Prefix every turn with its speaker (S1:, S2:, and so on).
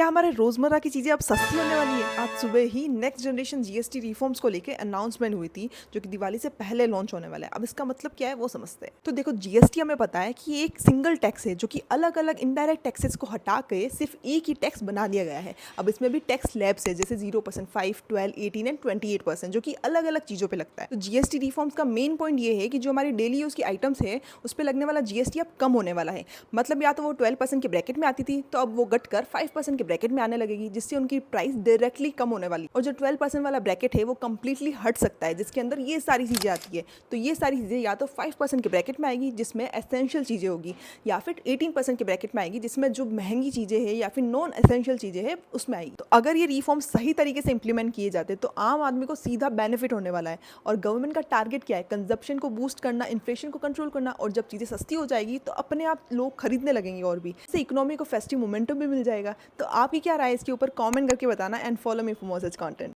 S1: क्या हमारे रोजमर्रा की चीजें अब सस्ती होने वाली है? आज सुबह ही नेक्स्ट जनरेशन जीएसटी रिफॉर्म्स को लेके अनाउंसमेंट हुई थी, जो कि दिवाली से पहले लॉन्च होने वाला है। अब इसका मतलब क्या है वो समझते हैं। तो देखो, जीएसटी हमें पता है कि ये एक सिंगल टैक्स है जो कि अलग अलग इनडायरेक्ट टैक्सेस को हटा के सिर्फ एक ही टैक्स बना दिया गया है। अब इसमें भी टैक्स लैब्स है, जैसे 0%, 5, 12, 18 एंड 28%, जो कि अलग अलग चीजों पर लगता है। तो जीएसटी रिफॉर्म्स का मेन पॉइंट ये है कि जो हमारी डेली यूज की आइटम्स है उस पर लगने वाला जीएसटी अब कम होने वाला है। मतलब या तो वो 12% के ब्रैकेट में आती थी, तो अब वो घटकर 5% के ब्रैकेट में आने लगेगी, जिससे उनकी प्राइस डायरेक्टली कम होने वाली। और जो 12% वाला ब्रैकेट है वो कंप्लीटली हट सकता है, जिसके अंदर ये सारी चीज़ें आती है। तो ये सारी चीज़ें या तो 5% के ब्रैकेट में आएगी, जिसमें एसेंशियल चीज़ें होगी, या फिर 18% के ब्रैकेट में आएगी, जिसमें जो महंगी चीज़ें हैं या फिर नॉन एसेंशियल चीज़ें हैं उसमें आएगी। तो अगर ये रिफॉर्म सही तरीके से इंप्लीमेंट किए जाते तो आम आदमी को सीधा बेनिफिट होने वाला है। और गवर्नमेंट का टारगेट क्या है? कंजप्शन को बूस्ट करना, इन्फ्लेशन को कंट्रोल करना। और जब चीज़ें सस्ती हो जाएगी तो अपने आप लोग खरीदने लगेंगे, और भी इससे इकोनॉमी को फेस्टिव मोमेंटम भी मिल जाएगा। तो आपकी क्या राय है इसके ऊपर? कमेंट करके बताना and follow me for more such content.